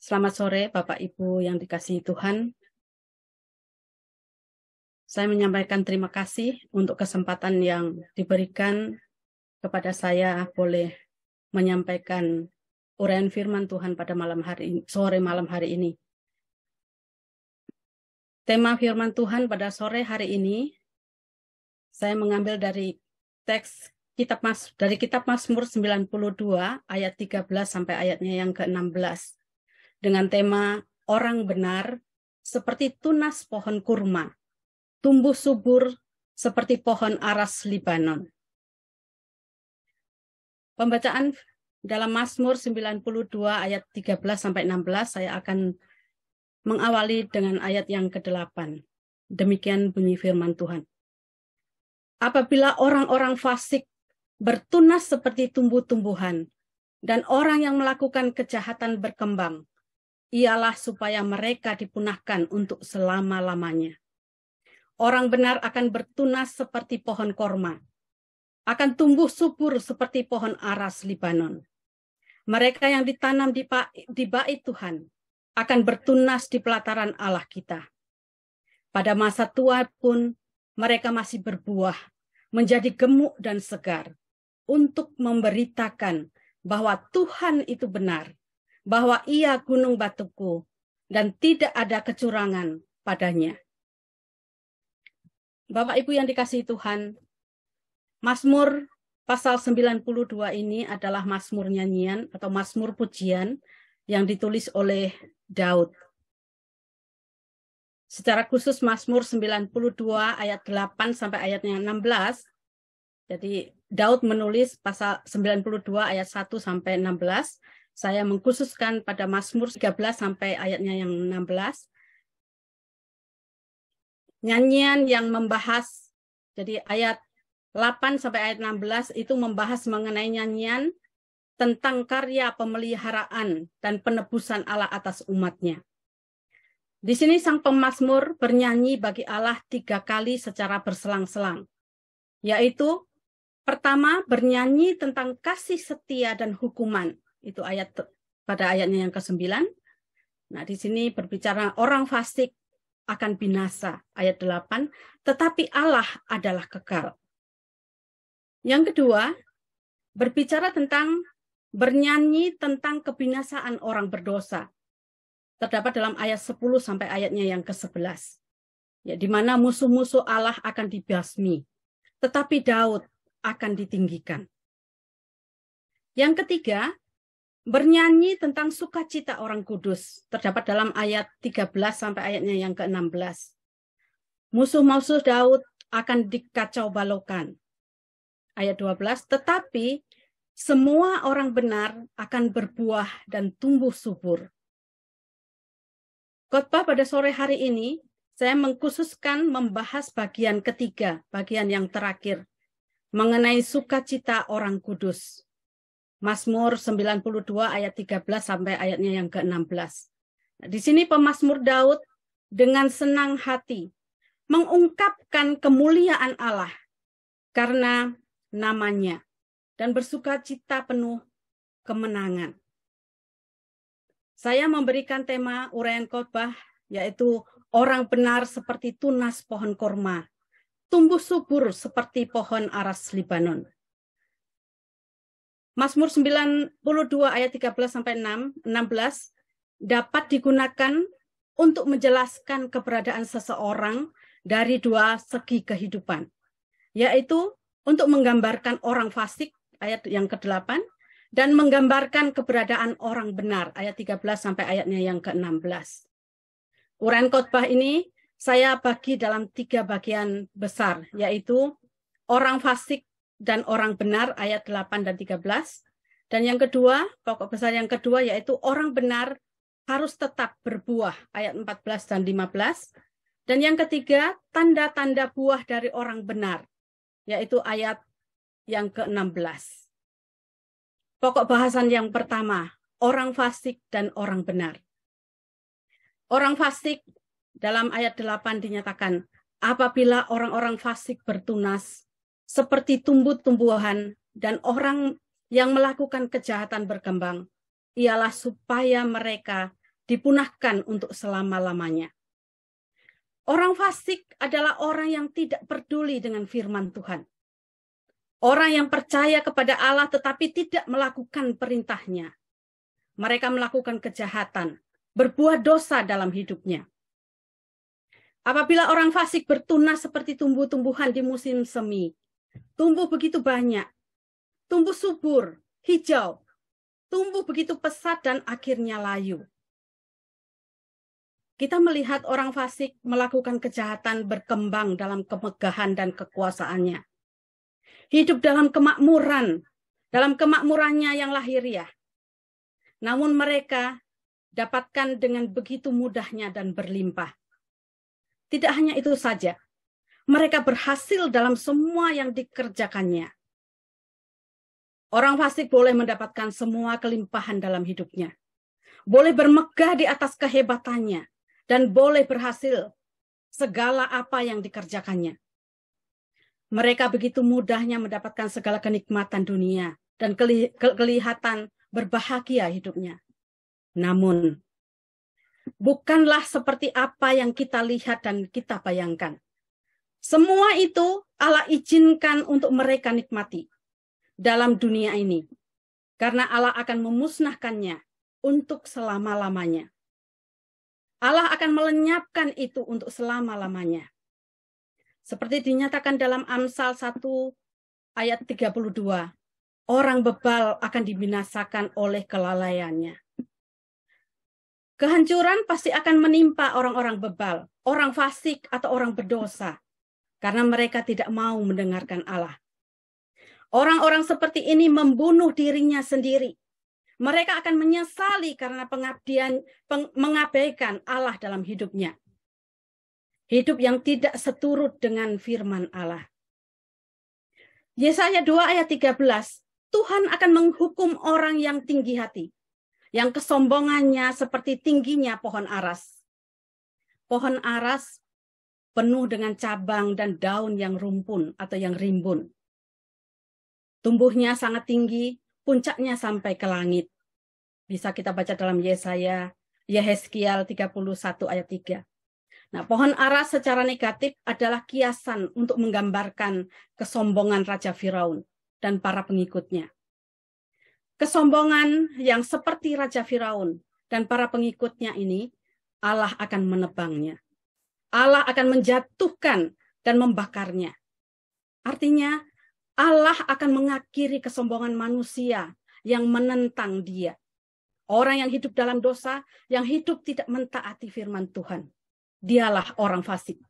Selamat sore Bapak Ibu yang dikasihi Tuhan. Saya menyampaikan terima kasih untuk kesempatan yang diberikan kepada saya boleh menyampaikan uraian firman Tuhan pada sore malam hari ini. Tema firman Tuhan pada sore hari ini saya mengambil dari kitab Mazmur 92 ayat 13 sampai ayatnya yang ke-16 dengan tema orang benar seperti tunas pohon kurma, tumbuh subur seperti pohon aras Libanon. Pembacaan dalam Mazmur 92 ayat 13 sampai 16 saya akan mengawali dengan ayat yang ke-8. Demikian bunyi firman Tuhan. Apabila orang-orang fasik bertunas seperti tumbuh-tumbuhan dan orang yang melakukan kejahatan berkembang, ialah supaya mereka dipunahkan untuk selama-lamanya. Orang benar akan bertunas seperti pohon korma, akan tumbuh subur seperti pohon aras Libanon. Mereka yang ditanam di bait Tuhan akan bertunas di pelataran Allah kita. Pada masa tua pun mereka masih berbuah, menjadi gemuk dan segar, untuk memberitakan bahwa Tuhan itu benar, bahwa Ia gunung batuku, dan tidak ada kecurangan padanya. Bapak Ibu yang dikasihi Tuhan, Mazmur pasal 92 ini adalah Mazmur nyanyian atau Mazmur pujian yang ditulis oleh Daud. Secara khusus Mazmur 92 ayat 8 sampai ayatnya 16. Jadi Daud menulis pasal 92 ayat 1 sampai 16. Saya mengkhususkan pada Mazmur 13 sampai ayatnya yang 16. Nyanyian yang membahas, jadi ayat 8 sampai ayat 16 itu membahas mengenai nyanyian tentang karya pemeliharaan dan penebusan Allah atas umatnya. Di sini sang pemazmur bernyanyi bagi Allah 3 kali secara berselang-selang, yaitu pertama bernyanyi tentang kasih setia dan hukuman, itu pada ayatnya yang ke-9. Nah, di sini berbicara orang fasik akan binasa, ayat 8, tetapi Allah adalah kekal. Yang kedua, berbicara tentang bernyanyi tentang kebinasaan orang berdosa. Terdapat dalam ayat 10 sampai ayatnya yang ke-11. Ya, di mana musuh-musuh Allah akan dibasmi, tetapi Daud akan ditinggikan. Yang ketiga, bernyanyi tentang sukacita orang kudus. Terdapat dalam ayat 13 sampai ayatnya yang ke-16. Musuh-musuh Daud akan dikacau balaukan. Ayat 12, tetapi semua orang benar akan berbuah dan tumbuh subur. Khotbah pada sore hari ini, saya mengkhususkan membahas bagian ketiga, bagian yang terakhir, mengenai sukacita orang kudus. Mazmur 92 ayat 13 sampai ayatnya yang ke-16. Nah, di sini pemazmur Daud dengan senang hati mengungkapkan kemuliaan Allah karena namanya dan bersukacita penuh kemenangan. Saya memberikan tema uraian khotbah yaitu orang benar seperti tunas pohon korma, tumbuh subur seperti pohon aras Libanon. Mazmur 92 ayat 13 sampai 16 dapat digunakan untuk menjelaskan keberadaan seseorang dari 2 segi kehidupan, yaitu untuk menggambarkan orang fasik ayat yang ke-8 dan menggambarkan keberadaan orang benar ayat 13 sampai ayatnya yang ke-16. Uraian khotbah ini saya bagi dalam 3 bagian besar, yaitu orang fasik dan orang benar ayat 8 dan 13. Dan yang kedua, pokok besar yang kedua yaitu orang benar harus tetap berbuah ayat 14 dan 15. Dan yang ketiga, tanda-tanda buah dari orang benar yaitu ayat yang ke-16. Pokok bahasan yang pertama, orang fasik dan orang benar. Orang fasik dalam ayat 8 dinyatakan, apabila orang-orang fasik bertunas seperti tumbuh-tumbuhan dan orang yang melakukan kejahatan berkembang, ialah supaya mereka dipunahkan untuk selama-lamanya. Orang fasik adalah orang yang tidak peduli dengan firman Tuhan. Orang yang percaya kepada Allah tetapi tidak melakukan perintahnya. Mereka melakukan kejahatan, berbuat dosa dalam hidupnya. Apabila orang fasik bertunas seperti tumbuh-tumbuhan di musim semi, tumbuh begitu banyak, tumbuh subur, hijau, tumbuh begitu pesat dan akhirnya layu. Kita melihat orang fasik melakukan kejahatan berkembang dalam kemegahan dan kekuasaannya. Hidup dalam kemakmurannya yang lahiriah. Namun mereka dapatkan dengan begitu mudahnya dan berlimpah. Tidak hanya itu saja, mereka berhasil dalam semua yang dikerjakannya. Orang fasik boleh mendapatkan semua kelimpahan dalam hidupnya. Boleh bermegah di atas kehebatannya. Dan boleh berhasil segala apa yang dikerjakannya. Mereka begitu mudahnya mendapatkan segala kenikmatan dunia dan kelihatan berbahagia hidupnya. Namun, bukanlah seperti apa yang kita lihat dan kita bayangkan. Semua itu Allah izinkan untuk mereka nikmati dalam dunia ini. Karena Allah akan memusnahkannya untuk selama-lamanya. Allah akan melenyapkan itu untuk selama-lamanya. Seperti dinyatakan dalam Amsal 1 ayat 32, orang bebal akan dibinasakan oleh kelalaiannya. Kehancuran pasti akan menimpa orang-orang bebal, orang fasik atau orang berdosa, karena mereka tidak mau mendengarkan Allah. Orang-orang seperti ini membunuh dirinya sendiri. Mereka akan menyesali karena mengabaikan Allah dalam hidupnya. Hidup yang tidak seturut dengan firman Allah. Yesaya 2 ayat 13, Tuhan akan menghukum orang yang tinggi hati, yang kesombongannya seperti tingginya pohon aras. Pohon aras penuh dengan cabang dan daun yang rumpun atau yang rimbun. Tumbuhnya sangat tinggi, puncaknya sampai ke langit. Bisa kita baca dalam Yehezkiel 31 ayat 3. Nah, pohon aras secara negatif adalah kiasan untuk menggambarkan kesombongan Raja Firaun dan para pengikutnya. Kesombongan yang seperti Raja Firaun dan para pengikutnya ini, Allah akan menebangnya. Allah akan menjatuhkan dan membakarnya. Artinya, Allah akan mengakhiri kesombongan manusia yang menentang Dia. Orang yang hidup dalam dosa, yang hidup tidak mentaati firman Tuhan. Dialah orang fasik.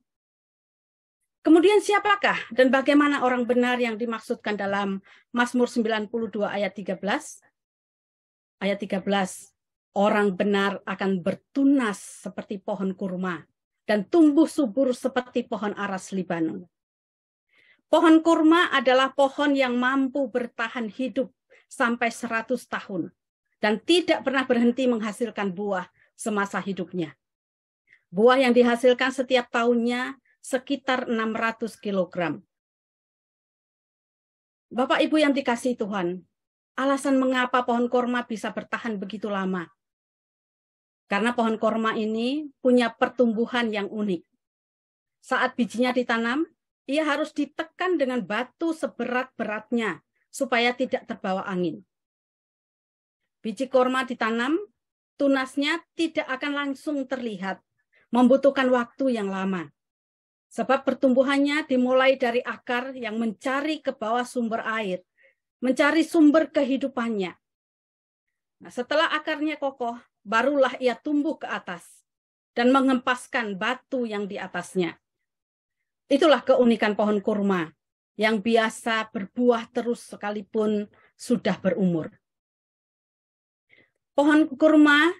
Kemudian siapakah dan bagaimana orang benar yang dimaksudkan dalam Mazmur 92 ayat 13? Ayat 13, orang benar akan bertunas seperti pohon kurma dan tumbuh subur seperti pohon aras Libanon. Pohon kurma adalah pohon yang mampu bertahan hidup sampai 100 tahun dan tidak pernah berhenti menghasilkan buah semasa hidupnya. Buah yang dihasilkan setiap tahunnya sekitar 600 kilogram. Bapak Ibu yang dikasihi Tuhan, alasan mengapa pohon kurma bisa bertahan begitu lama? Karena pohon kurma ini punya pertumbuhan yang unik. Saat bijinya ditanam, ia harus ditekan dengan batu seberat-beratnya supaya tidak terbawa angin. Biji kurma ditanam, tunasnya tidak akan langsung terlihat, membutuhkan waktu yang lama. Sebab pertumbuhannya dimulai dari akar yang mencari ke bawah sumber air, mencari sumber kehidupannya. Nah, setelah akarnya kokoh, barulah ia tumbuh ke atas dan mengempaskan batu yang di atasnya. Itulah keunikan pohon kurma yang biasa berbuah terus sekalipun sudah berumur. Pohon kurma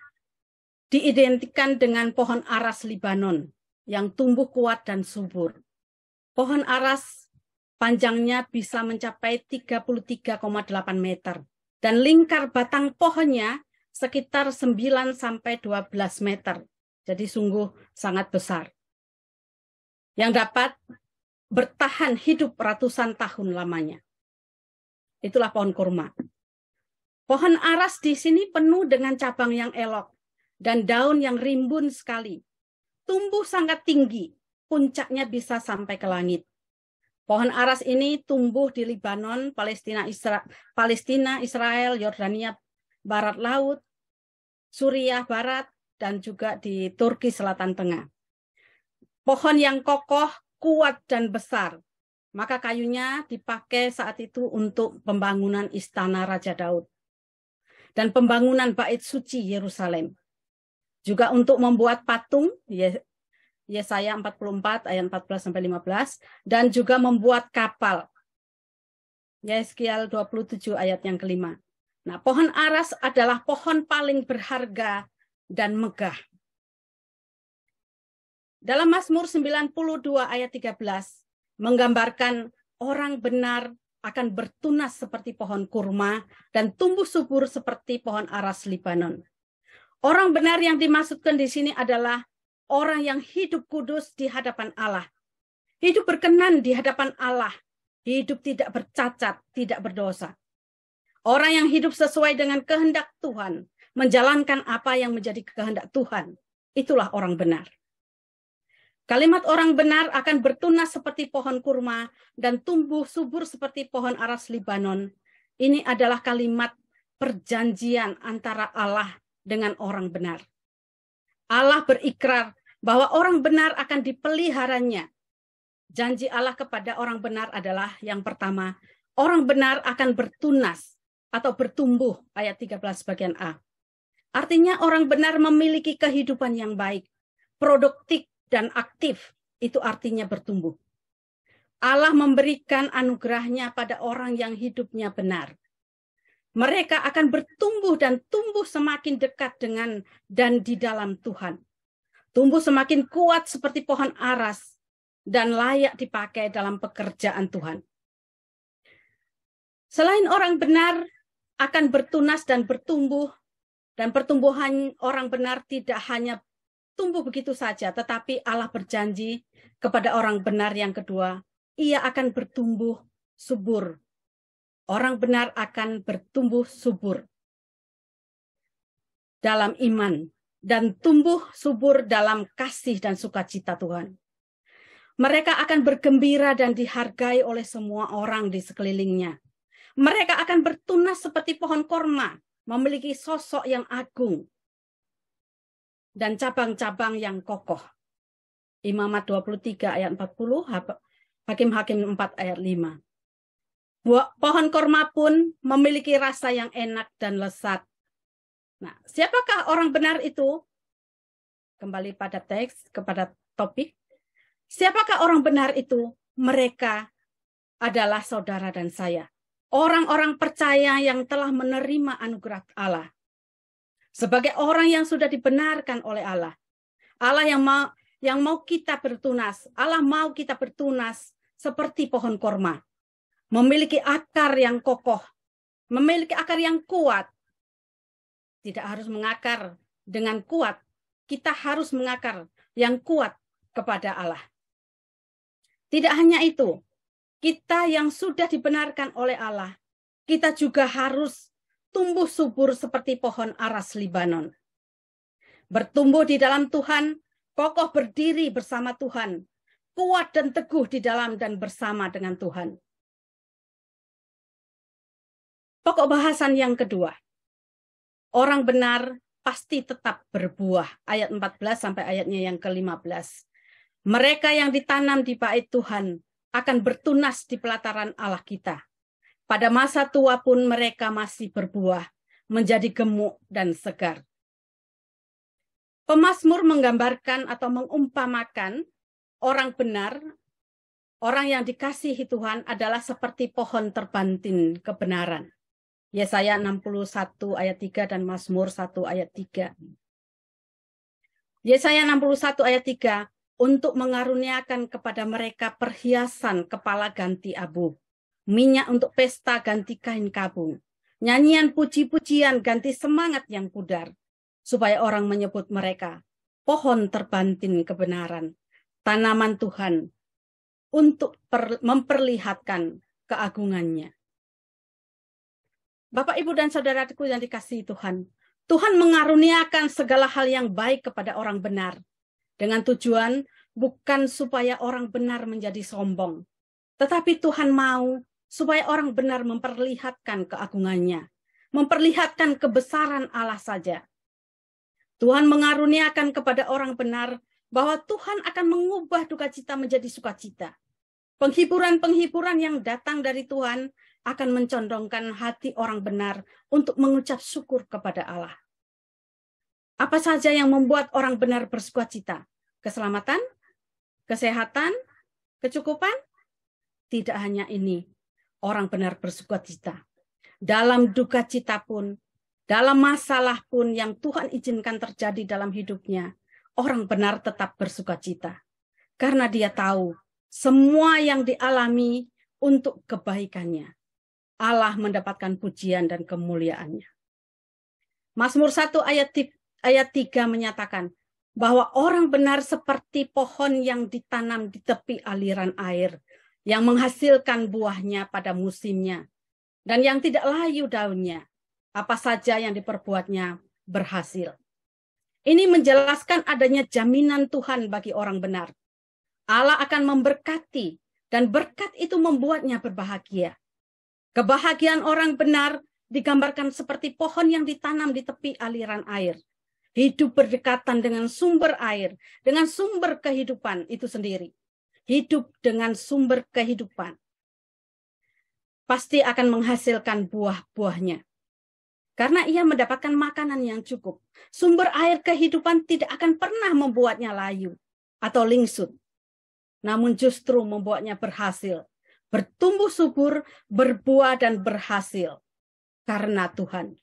diidentikan dengan pohon aras Libanon yang tumbuh kuat dan subur. Pohon aras panjangnya bisa mencapai 33,8 meter dan lingkar batang pohonnya sekitar 9 sampai 12 meter. Jadi sungguh sangat besar. Yang dapat bertahan hidup ratusan tahun lamanya. Itulah pohon kurma. Pohon aras di sini penuh dengan cabang yang elok dan daun yang rimbun sekali. Tumbuh sangat tinggi, puncaknya bisa sampai ke langit. Pohon aras ini tumbuh di Libanon, Palestina, Israel, Yordania Barat Laut, Suriah Barat, dan juga di Turki Selatan Tengah. Pohon yang kokoh, kuat, dan besar. Maka kayunya dipakai saat itu untuk pembangunan istana Raja Daud dan pembangunan bait suci Yerusalem. Juga untuk membuat patung, Yesaya 44 ayat 14-15, dan juga membuat kapal. Yeskiel 27 ayat yang kelima. Nah, pohon aras adalah pohon paling berharga dan megah. Dalam Mazmur 92 ayat 13, menggambarkan orang benar akan bertunas seperti pohon kurma dan tumbuh subur seperti pohon aras Libanon. Orang benar yang dimaksudkan di sini adalah orang yang hidup kudus di hadapan Allah. Hidup berkenan di hadapan Allah. Hidup tidak bercacat, tidak berdosa. Orang yang hidup sesuai dengan kehendak Tuhan, menjalankan apa yang menjadi kehendak Tuhan, itulah orang benar. Kalimat orang benar akan bertunas seperti pohon kurma dan tumbuh subur seperti pohon aras Libanon. Ini adalah kalimat perjanjian antara Allah dengan orang benar. Allah berikrar bahwa orang benar akan dipeliharanya. Janji Allah kepada orang benar adalah yang pertama, orang benar akan bertunas atau bertumbuh, ayat 13 bagian A. Artinya orang benar memiliki kehidupan yang baik, produktif, dan aktif, itu artinya bertumbuh. Allah memberikan anugerahnya pada orang yang hidupnya benar. Mereka akan bertumbuh dan tumbuh semakin dekat dengan dan di dalam Tuhan. Tumbuh semakin kuat seperti pohon aras dan layak dipakai dalam pekerjaan Tuhan. Selain orang benar akan bertunas dan bertumbuh, dan pertumbuhan orang benar tidak hanya tumbuh begitu saja, tetapi Allah berjanji kepada orang benar yang kedua, ia akan bertumbuh subur. Orang benar akan bertumbuh subur dalam iman dan tumbuh subur dalam kasih dan sukacita Tuhan. Mereka akan bergembira dan dihargai oleh semua orang di sekelilingnya. Mereka akan bertunas seperti pohon korma, memiliki sosok yang agung dan cabang-cabang yang kokoh. Imamat 23 ayat 40, Hakim-Hakim 4 ayat 5. Pohon korma pun memiliki rasa yang enak dan lezat. Nah, siapakah orang benar itu? Kembali pada teks, kepada topik. Siapakah orang benar itu? Mereka adalah saudara dan saya. Orang-orang percaya yang telah menerima anugerah Allah. Sebagai orang yang sudah dibenarkan oleh Allah. Allah yang mau kita bertunas. Allah mau kita bertunas seperti pohon korma. Memiliki akar yang kokoh. Memiliki akar yang kuat. Tidak harus mengakar dengan kuat. Kita harus mengakar yang kuat kepada Allah. Tidak hanya itu. Kita yang sudah dibenarkan oleh Allah. Kita juga harus tumbuh subur seperti pohon aras Libanon. Bertumbuh di dalam Tuhan, kokoh berdiri bersama Tuhan, kuat dan teguh di dalam dan bersama dengan Tuhan. Pokok bahasan yang kedua. Orang benar pasti tetap berbuah. Ayat 14 sampai ayatnya yang ke-15. Mereka yang ditanam di bait Tuhan akan bertunas di pelataran Allah kita. Pada masa tua pun mereka masih berbuah, menjadi gemuk dan segar. Pemazmur menggambarkan atau mengumpamakan orang benar, orang yang dikasihi Tuhan adalah seperti pohon terbantin kebenaran. Yesaya 61 ayat 3 dan Mazmur 1 ayat 3. Yesaya 61 ayat 3, untuk mengaruniakan kepada mereka perhiasan kepala ganti abu, minyak untuk pesta ganti kain kabung, nyanyian puji-pujian ganti semangat yang pudar, supaya orang menyebut mereka pohon terbantin kebenaran, tanaman Tuhan, untuk memperlihatkan keagungannya. Bapak, Ibu, dan saudaraku yang dikasihi Tuhan, Tuhan mengaruniakan segala hal yang baik kepada orang benar, dengan tujuan bukan supaya orang benar menjadi sombong, tetapi Tuhan mau supaya orang benar memperlihatkan keagungannya, memperlihatkan kebesaran Allah saja. Tuhan mengaruniakan kepada orang benar bahwa Tuhan akan mengubah duka cita menjadi sukacita. Penghiburan-penghiburan yang datang dari Tuhan akan mencondongkan hati orang benar untuk mengucap syukur kepada Allah. Apa saja yang membuat orang benar bersukacita? Keselamatan? Kesehatan? Kecukupan? Tidak hanya ini, orang benar bersukacita. Dalam duka cita pun, dalam masalah pun yang Tuhan izinkan terjadi dalam hidupnya, orang benar tetap bersukacita. Karena dia tahu semua yang dialami untuk kebaikannya. Allah mendapatkan pujian dan kemuliaannya. Mazmur 1 ayat 3 menyatakan bahwa orang benar seperti pohon yang ditanam di tepi aliran air, yang menghasilkan buahnya pada musimnya, dan yang tidak layu daunnya. Apa saja yang diperbuatnya berhasil. Ini menjelaskan adanya jaminan Tuhan bagi orang benar. Allah akan memberkati, dan berkat itu membuatnya berbahagia. Kebahagiaan orang benar digambarkan seperti pohon yang ditanam di tepi aliran air. Hidup berdekatan dengan sumber air, dengan sumber kehidupan itu sendiri. Hidup dengan sumber kehidupan pasti akan menghasilkan buah-buahnya. Karena ia mendapatkan makanan yang cukup. Sumber air kehidupan tidak akan pernah membuatnya layu atau lingsut. Namun justru membuatnya berhasil. Bertumbuh subur, berbuah dan berhasil. Karena Tuhan.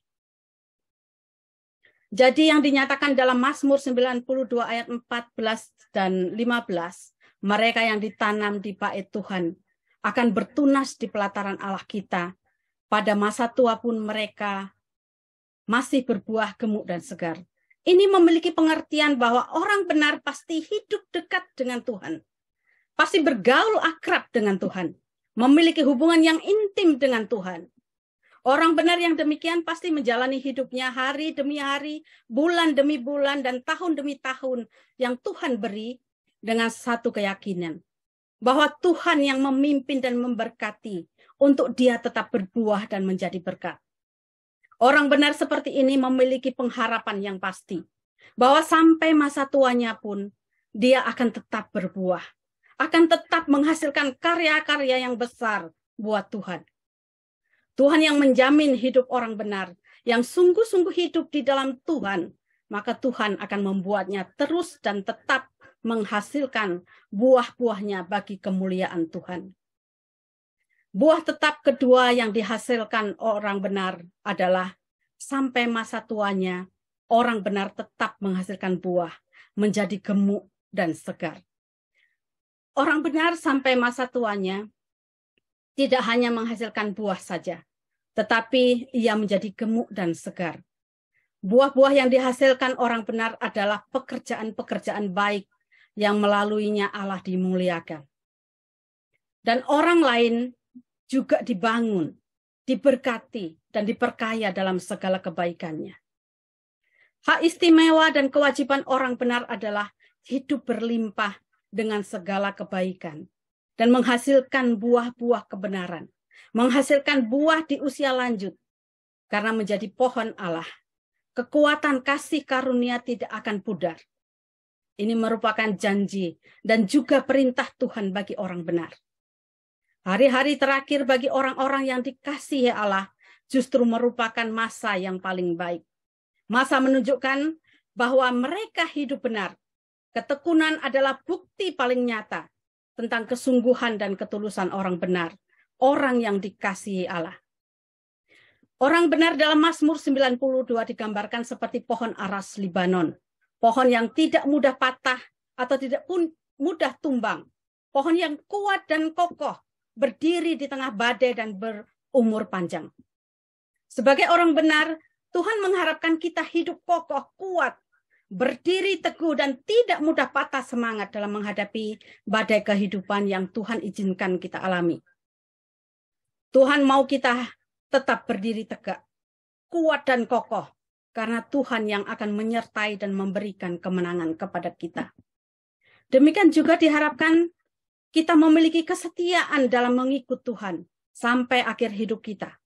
Jadi yang dinyatakan dalam Mazmur 92 ayat 14 dan 15. Mereka yang ditanam di bait Tuhan akan bertunas di pelataran Allah kita. Pada masa tua pun mereka masih berbuah gemuk dan segar. Ini memiliki pengertian bahwa orang benar pasti hidup dekat dengan Tuhan. Pasti bergaul akrab dengan Tuhan. Memiliki hubungan yang intim dengan Tuhan. Orang benar yang demikian pasti menjalani hidupnya hari demi hari, bulan demi bulan, dan tahun demi tahun yang Tuhan beri dengan satu keyakinan. Bahwa Tuhan yang memimpin dan memberkati untuk dia tetap berbuah dan menjadi berkat. Orang benar seperti ini memiliki pengharapan yang pasti. Bahwa sampai masa tuanya pun dia akan tetap berbuah. Akan tetap menghasilkan karya-karya yang besar buat Tuhan. Tuhan yang menjamin hidup orang benar, yang sungguh-sungguh hidup di dalam Tuhan, maka Tuhan akan membuatnya terus dan tetap menghasilkan buah-buahnya bagi kemuliaan Tuhan. Buah tetap kedua yang dihasilkan orang benar adalah sampai masa tuanya, orang benar tetap menghasilkan buah, menjadi gemuk dan segar. Orang benar sampai masa tuanya tidak hanya menghasilkan buah saja, tetapi ia menjadi gemuk dan segar. Buah-buah yang dihasilkan orang benar adalah pekerjaan-pekerjaan baik yang melaluinya Allah dimuliakan. Dan orang lain juga dibangun, diberkati, dan diperkaya dalam segala kebaikannya. Hak istimewa dan kewajiban orang benar adalah hidup berlimpah dengan segala kebaikan dan menghasilkan buah-buah kebenaran, menghasilkan buah di usia lanjut, karena menjadi pohon Allah. Kekuatan kasih karunia tidak akan pudar. Ini merupakan janji dan juga perintah Tuhan bagi orang benar. Hari-hari terakhir bagi orang-orang yang dikasihi Allah justru merupakan masa yang paling baik. Masa menunjukkan bahwa mereka hidup benar. Ketekunan adalah bukti paling nyata tentang kesungguhan dan ketulusan orang benar, orang yang dikasihi Allah. Orang benar dalam Mazmur 92 digambarkan seperti pohon aras Libanon, pohon yang tidak mudah patah atau tidak pun mudah tumbang, pohon yang kuat dan kokoh, berdiri di tengah badai dan berumur panjang. Sebagai orang benar, Tuhan mengharapkan kita hidup kokoh, kuat, berdiri teguh dan tidak mudah patah semangat dalam menghadapi badai kehidupan yang Tuhan izinkan kita alami. Tuhan mau kita tetap berdiri tegak, kuat dan kokoh, karena Tuhan yang akan menyertai dan memberikan kemenangan kepada kita. Demikian juga diharapkan kita memiliki kesetiaan dalam mengikut Tuhan sampai akhir hidup kita.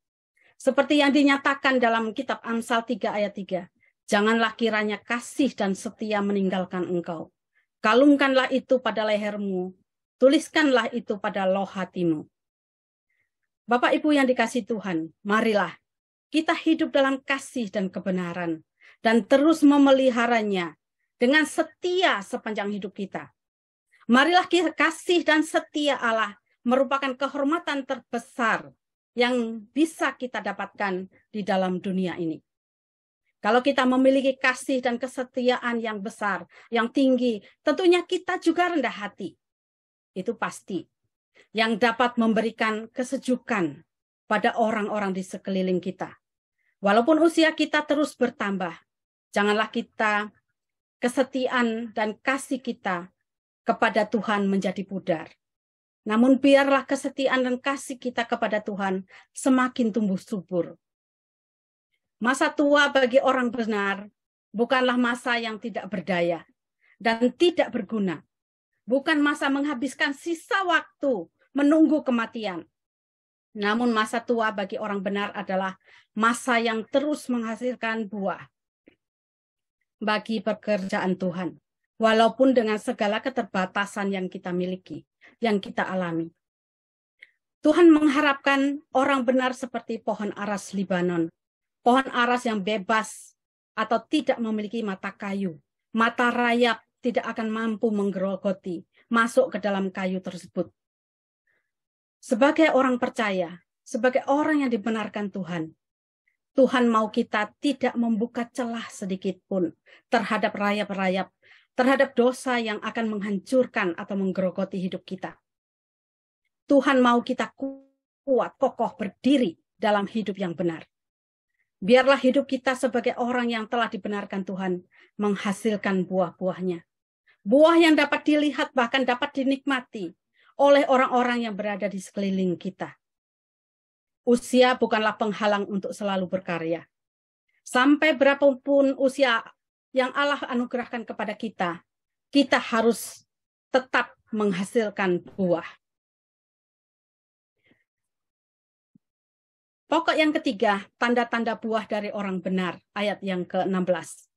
Seperti yang dinyatakan dalam kitab Amsal 3 ayat 3. Janganlah kiranya kasih dan setia meninggalkan engkau. Kalungkanlah itu pada lehermu, tuliskanlah itu pada loh hatimu. Bapak Ibu yang dikasihi Tuhan, marilah kita hidup dalam kasih dan kebenaran dan terus memeliharanya dengan setia sepanjang hidup kita. Marilah kasih dan setia Allah merupakan kehormatan terbesar yang bisa kita dapatkan di dalam dunia ini. Kalau kita memiliki kasih dan kesetiaan yang besar, yang tinggi, tentunya kita juga rendah hati. Itu pasti. Yang dapat memberikan kesejukan pada orang-orang di sekeliling kita. Walaupun usia kita terus bertambah, janganlah kita kesetiaan dan kasih kita kepada Tuhan menjadi pudar. Namun biarlah kesetiaan dan kasih kita kepada Tuhan semakin tumbuh subur. Masa tua bagi orang benar bukanlah masa yang tidak berdaya dan tidak berguna. Bukan masa menghabiskan sisa waktu menunggu kematian. Namun masa tua bagi orang benar adalah masa yang terus menghasilkan buah bagi pekerjaan Tuhan. Walaupun dengan segala keterbatasan yang kita miliki, yang kita alami. Tuhan mengharapkan orang benar seperti pohon aras Libanon. Pohon aras yang bebas atau tidak memiliki mata kayu. Mata rayap tidak akan mampu menggerogoti masuk ke dalam kayu tersebut. Sebagai orang percaya, sebagai orang yang dibenarkan Tuhan, Tuhan mau kita tidak membuka celah sedikit pun terhadap rayap-rayap, terhadap dosa yang akan menghancurkan atau menggerogoti hidup kita. Tuhan mau kita kuat, kokoh, berdiri dalam hidup yang benar. Biarlah hidup kita sebagai orang yang telah dibenarkan Tuhan menghasilkan buah-buahnya. Buah yang dapat dilihat bahkan dapat dinikmati oleh orang-orang yang berada di sekeliling kita. Usia bukanlah penghalang untuk selalu berkarya. Sampai berapapun usia yang Allah anugerahkan kepada kita, kita harus tetap menghasilkan buah. Pokok yang ketiga, tanda-tanda buah dari orang benar, ayat yang ke-16.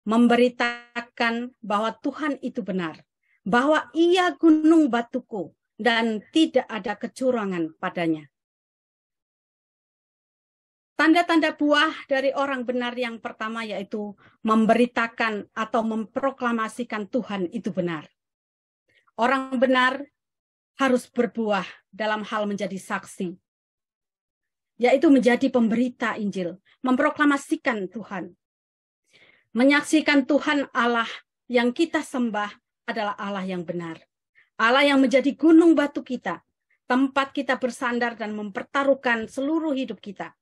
Memberitakan bahwa Tuhan itu benar, bahwa Ia gunung batuku, dan tidak ada kecurangan padanya. Tanda-tanda buah dari orang benar yang pertama yaitu memberitakan atau memproklamasikan Tuhan itu benar. Orang benar harus berbuah dalam hal menjadi saksi, yaitu menjadi pemberita Injil, memproklamasikan Tuhan. Menyaksikan Tuhan Allah yang kita sembah adalah Allah yang benar. Allah yang menjadi gunung batu kita, tempat kita bersandar dan mempertaruhkan seluruh hidup kita.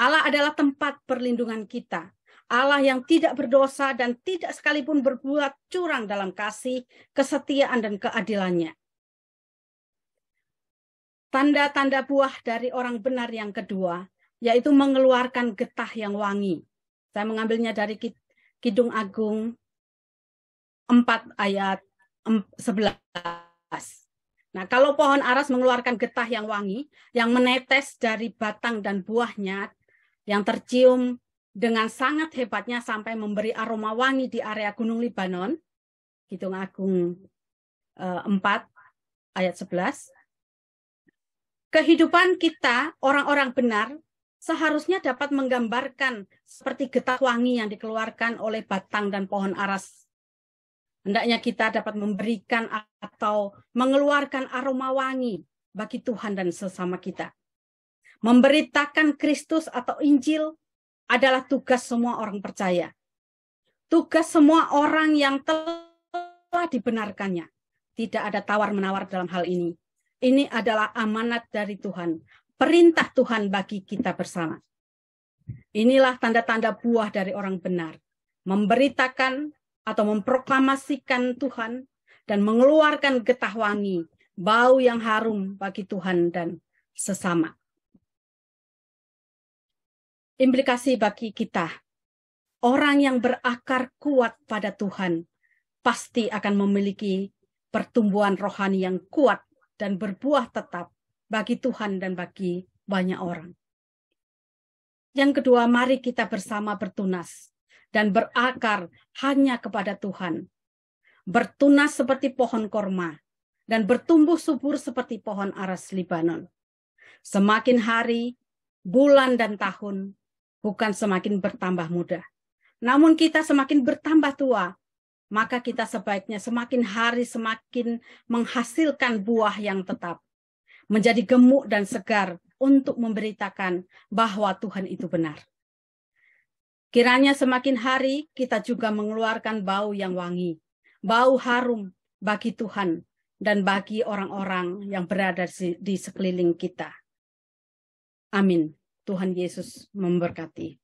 Allah adalah tempat perlindungan kita. Allah yang tidak berdosa dan tidak sekalipun berbuat curang dalam kasih, kesetiaan, dan keadilannya. Tanda-tanda buah dari orang benar yang kedua, yaitu mengeluarkan getah yang wangi. Saya mengambilnya dari Kidung Agung 4 ayat 11. Nah, kalau pohon aras mengeluarkan getah yang wangi, yang menetes dari batang dan buahnya, yang tercium dengan sangat hebatnya sampai memberi aroma wangi di area Gunung Libanon, Kidung Agung 4 ayat 11. Kehidupan kita, orang-orang benar, seharusnya dapat menggambarkan seperti getah wangi yang dikeluarkan oleh batang dan pohon aras. Hendaknya kita dapat memberikan atau mengeluarkan aroma wangi bagi Tuhan dan sesama kita. Memberitakan Kristus atau Injil adalah tugas semua orang percaya. Tugas semua orang yang telah dibenarkannya. Tidak ada tawar-menawar dalam hal ini. Ini adalah amanat dari Tuhan. Perintah Tuhan bagi kita bersama. Inilah tanda-tanda buah dari orang benar. Memberitakan atau memproklamasikan Tuhan dan mengeluarkan getah wangi, bau yang harum bagi Tuhan dan sesama. implikasi bagi kita. Orang yang berakar kuat pada Tuhan pasti akan memiliki pertumbuhan rohani yang kuat dan berbuah tetap bagi Tuhan dan bagi banyak orang. Yang kedua, mari kita bersama bertunas dan berakar hanya kepada Tuhan. Bertunas seperti pohon korma dan bertumbuh subur seperti pohon aras Libanon. Semakin hari, bulan, dan tahun bukan semakin bertambah muda, namun kita semakin bertambah tua. Maka kita sebaiknya semakin hari semakin menghasilkan buah yang tetap, menjadi gemuk dan segar untuk memberitakan bahwa Tuhan itu benar. Kiranya semakin hari kita juga mengeluarkan bau yang wangi, bau harum bagi Tuhan dan bagi orang-orang yang berada di sekeliling kita. Amin. Tuhan Yesus memberkati.